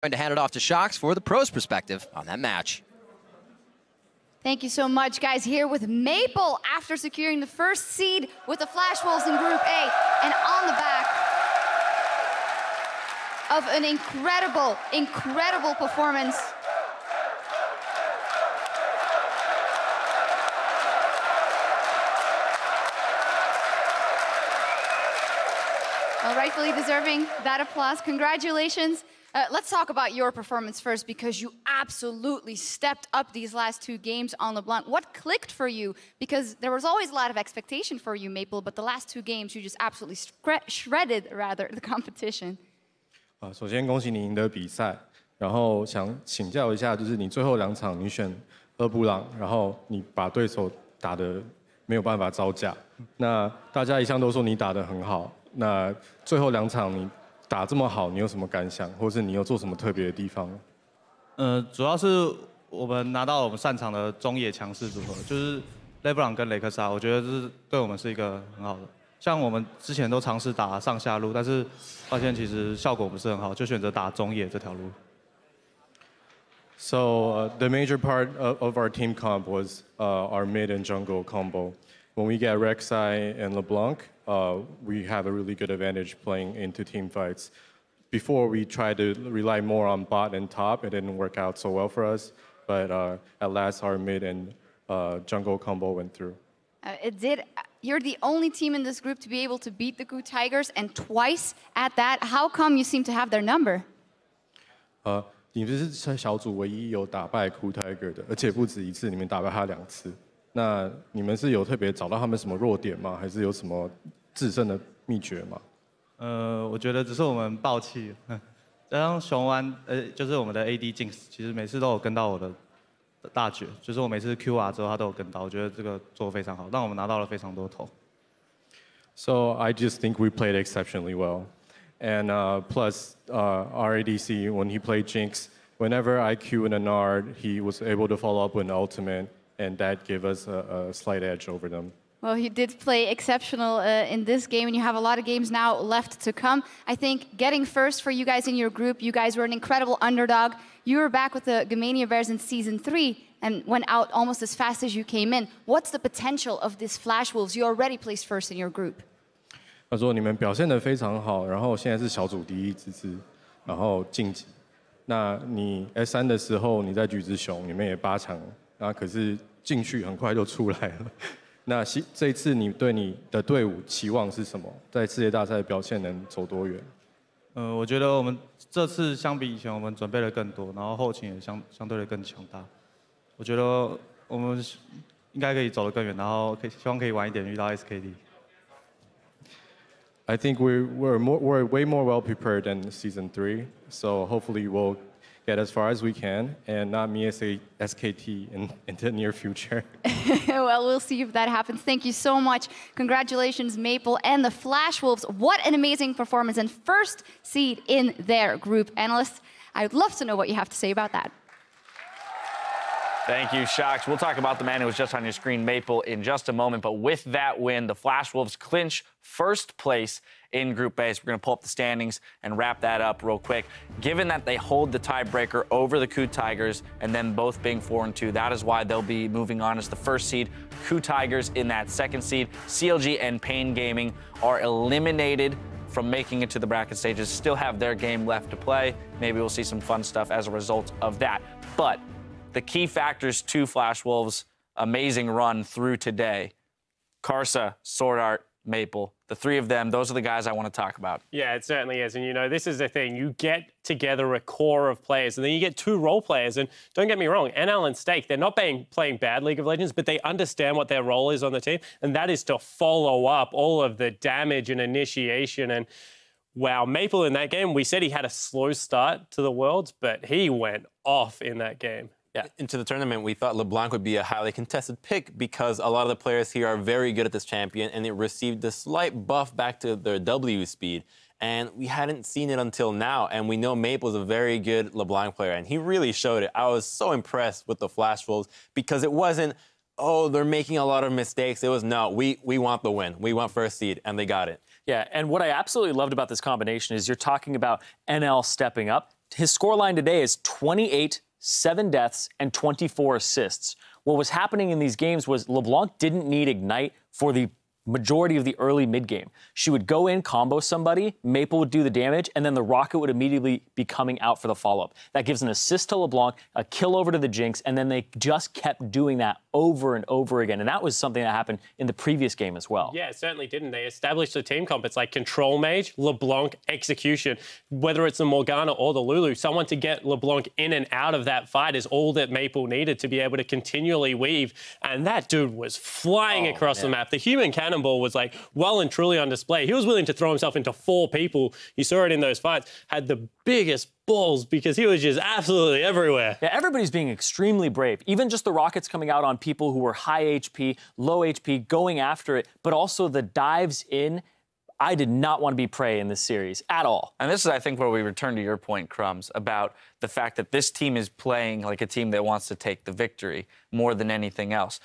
Going to hand it off to Shocks for the pros perspective on that match. Thank you so much, guys. Here with Maple after securing the first seed with the Flash Wolves in Group A, and on the back of an incredible performance. Well, rightfully deserving that applause. Congratulations. Let's talk about your performance first, because you absolutely stepped up these last two games on LeBlanc. What clicked for you? Because there was always a lot of expectation for you, Maple, but the last two games you just absolutely shredded the competition. 首先恭喜你赢得比赛，然后想请教一下，就是你最后2场你选2布朗，然后你把对手打得没有办法招架。那大家一向都说你打得很好，那最后2场你打这么好，你有什么感想，或是你有做什么特别的地方？主要是我们拿到我们擅长的中野强势组合，就是勒布朗跟雷克萨，我觉得这是对我们是一个很好的。像我们之前都尝试打上下路，但是发现其实效果不是很好，就选择打中野这条路。So the major part of our team comp was our mid and jungle combo. When we get Rek'Sai and LeBlanc, we have a really good advantage playing into team fights. Before we tried to rely more on bot and top, it didn't work out so well for us. But at last, our mid and jungle combo went through. It did. You're the only team in this group to be able to beat the Gu Tigers, and twice at that. How come you seem to have their number? 你们是小组唯一有打败 Gu Tiger 的，而且不止一次，你们打败他2次。那你们是有特别找到他们什么弱点吗？还是有什么制胜的秘诀吗？我觉得只是我们爆气，加上熊湾，就是我们的 AD Jinx， 其实每次都有跟到我的大绝，就是我每次 QR 之后他都有跟到，我觉得这个做得非常好，让我们拿到了非常多头。So I just think we played exceptionally well, and plus our ADC when he played Jinx, whenever I Q in a Nard, he was able to follow up with an ultimate. And that gave us a slight edge over them. Well, you did play exceptional in this game, and you have a lot of games now left to come. I think getting first for you guys in your group, you guys were an incredible underdog. You were back with the Gamania Bears in Season 3 and went out almost as fast as you came in. What's the potential of this Flash Wolves? You already placed first in your group. 他说你们表现得非常好，然后现在是小组第1之姿，然后晋级。那你 S3 的时候你在橘子熊，你们也8强，那可是进去很快就出来了。那这一次你对你的队伍期望是什么？在世界大赛的表现能走多远？我觉得我们这次相比以前，我们准备了更多，然后后勤也相对的更强大。我觉得我们应该可以走得更远，然后希望可以晚一点遇到 SKT。I think we're way more well prepared than Season 3, so hopefully we'll get as far as we can and not miss a SKT in the near future. Well, we'll see if that happens. Thank you so much. Congratulations, Maple and the Flash Wolves. What an amazing performance and first seed in their group. Analysts, I'd love to know what you have to say about that. Thank you, Shocks. We'll talk about the man who was just on your screen, Maple, in just a moment. But with that win, the Flash Wolves clinch first place in Group A. So we're going to pull up the standings and wrap that up real quick. Given that they hold the tiebreaker over the Gu Tigers and them both being 4-2, that is why they'll be moving on as the first seed. Gu Tigers in that second seed. CLG and Pain Gaming are eliminated from making it to the bracket stages. Still have their game left to play. Maybe we'll see some fun stuff as a result of that. But the key factors to Flash Wolves' amazing run through today: Karsa, Sword Art, Maple. The three of them, those are the guys I want to talk about. Yeah, it certainly is. And, you know, this is the thing. You get together a core of players, and then you get 2 role players. And don't get me wrong, NL and Stake, they're not playing bad League of Legends, but they understand what their role is on the team, and that is to follow up all of the damage and initiation. And, wow, Maple in that game, we said he had a slow start to the Worlds, but he went off in that game. Yeah, into the tournament, we thought LeBlanc would be a highly contested pick because a lot of the players here are very good at this champion, and it received a slight buff back to their W speed. And we hadn't seen it until now, and we know Maple's a very good LeBlanc player, and he really showed it. I was so impressed with the Flash Wolves because it wasn't, oh, they're making a lot of mistakes. It was, no, we want the win. We want first seed, and they got it. Yeah, and what I absolutely loved about this combination is you're talking about NL stepping up his scoreline today is 28, 7 deaths, and 24 assists. What was happening in these games was LeBlanc didn't need Ignite for the majority of the early mid-game. She would go in, combo somebody, Maple would do the damage, and then the Rocket would immediately be coming out for the follow-up. That gives an assist to LeBlanc, a kill over to the Jinx, and then they just kept doing that over and over again. And that was something that happened in the previous game as well. Yeah, it certainly didn't. They established the team comp. It's like control mage, LeBlanc, execution. Whether it's the Morgana or the Lulu, someone to get LeBlanc in and out of that fight is all that Maple needed to be able to continually weave. And that dude was flying across the map. The human cannonball was like well and truly on display. He was willing to throw himself into 4 people. You saw it in those fights. Had the biggest balls because he was just absolutely everywhere. Yeah, everybody's being extremely brave. Even just the Rockets coming out on people who were high HP, low HP, going after it, but also the dives in. I did not want to be prey in this series at all. And this is, I think, where we return to your point, Crumbs, about the fact that this team is playing like a team that wants to take the victory more than anything else,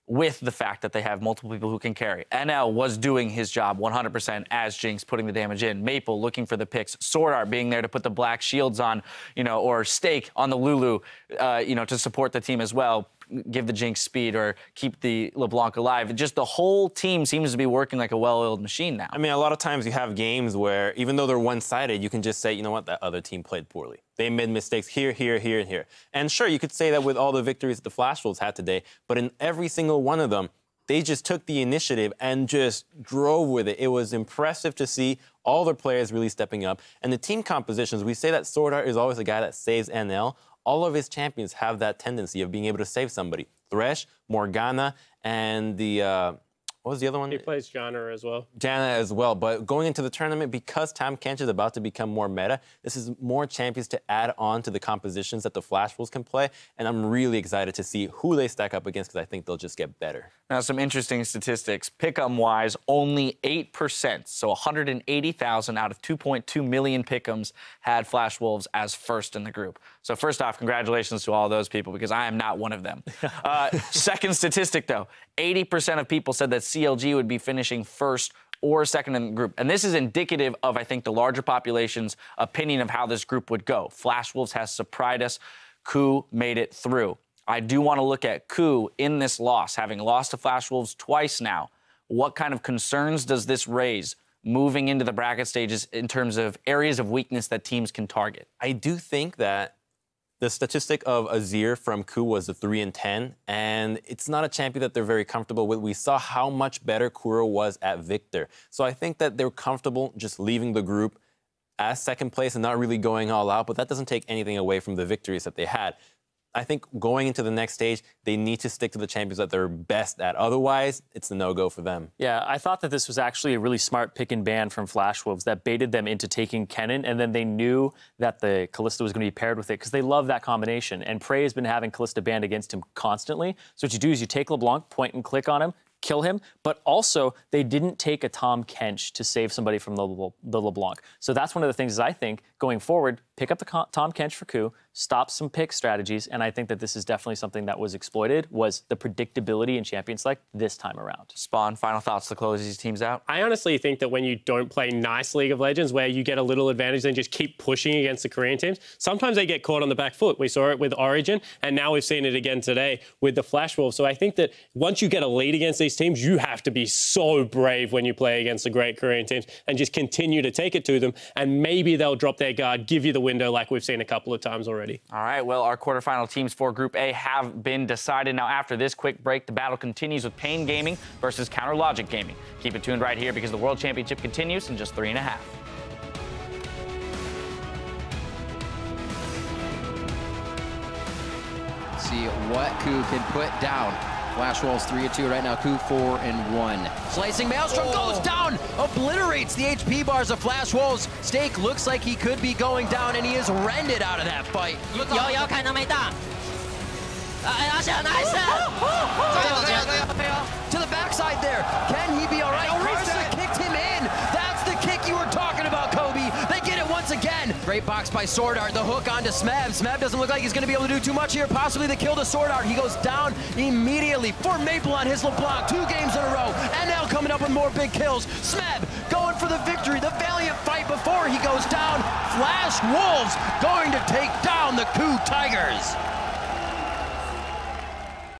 with the fact that they have multiple people who can carry. NL was doing his job 100% as Jinx, putting the damage in. Maple looking for the picks. Sword Art being there to put the black shields on, or Stake on the Lulu, to support the team as well. Give the Jinx speed or keep the LeBlanc alive. Just the whole team seems to be working like a well-oiled machine now. I mean, a lot of times you have games where, even though they're one-sided, you can just say, you know what, that other team played poorly. They made mistakes here, here, here, and here. And sure, you could say that with all the victories that the Flash Wolves had today, but in every single one of them, they just took the initiative and just drove with it. It was impressive to see all their players really stepping up. And the team compositions, we say that Sword Art is always a guy that saves NL. All of his champions have that tendency of being able to save somebody. Thresh, Morgana, and what was the other one? He plays Janna as well. Janna as well. But going into the tournament, because Tahm Kench is about to become more meta, this is more champions to add on to the compositions that the Flash Wolves can play. And I'm really excited to see who they stack up against because I think they'll just get better. Now, some interesting statistics. Pick'em-wise, only 8%, so 180,000 out of 2.2 million pick'ems had Flash Wolves as first in the group. So first off, congratulations to all those people because I am not one of them. Second statistic, though, 80% of people said that CLG would be finishing first or second in the group. And this is indicative of, I think, the larger population's opinion of how this group would go. Flash Wolves has surprised us. KOO made it through. I do want to look at KOO in this loss, having lost to Flash Wolves twice now. What kind of concerns does this raise moving into the bracket stages in terms of areas of weakness that teams can target? I do think that the statistic of Azir from KOO was a 3-10, and it's not a champion that they're very comfortable with. We saw how much better Kuro was at Victor. So I think that they're comfortable just leaving the group as second place and not really going all out, but that doesn't take anything away from the victories that they had. I think going into the next stage, they need to stick to the champions that they're best at. Otherwise, it's a no-go for them. Yeah, I thought that this was actually a really smart pick and ban from Flash Wolves that baited them into taking Kennen, and then they knew that the Kalista was going to be paired with it because they love that combination. And Prey has been having Kalista banned against him constantly. So what you do is you take LeBlanc, point and click on him, kill him, but also they didn't take a Tahm Kench to save somebody from the LeBlanc. So that's one of the things is I think going forward, pick up the Tahm Kench for KOO, stop some pick strategies, and I think that this is definitely something that was exploited, was the predictability in Champions Select this time around. Spawn, final thoughts to close these teams out? I honestly think that when you don't play nice League of Legends, where you get a little advantage and just keep pushing against the Korean teams, sometimes they get caught on the back foot. We saw it with Origin, and now we've seen it again today with the Flash Wolves. So I think that once you get a lead against these teams, you have to be so brave when you play against the great Korean teams and just continue to take it to them, and maybe they'll drop their guard, give you the window like we've seen a couple of times already. All right, well, our quarterfinal teams for Group A have been decided. Now, after this quick break, the battle continues with Pain Gaming versus Counter Logic Gaming. Keep it tuned right here because the World Championship continues in just 3.5. See what KOO can put down. Flash Wolves 3-2 right now. KOO 4-1. Slicing Maelstrom goes down, obliterates the HP bars of Flash Wolves. Stake looks like he could be going down, and he is rended out of that fight. 有看到没到？而且 nice！ To the backside there. Can he be all right? Karsa kicked him in. That's the kick you were talking about, Kobe. They get it once again. Great box by Sword Art. The hook onto Smeb. Smeb doesn't look like he's going to be able to do too much here. Possibly the kill to Sword Art. He goes down immediately for Maple on his LeBlanc. 2 games in a row. NL coming up with more big kills. Smeb going for the victory. The Valiant valiant fight before he goes down. Flash Wolves going to take down the Coup Tigers.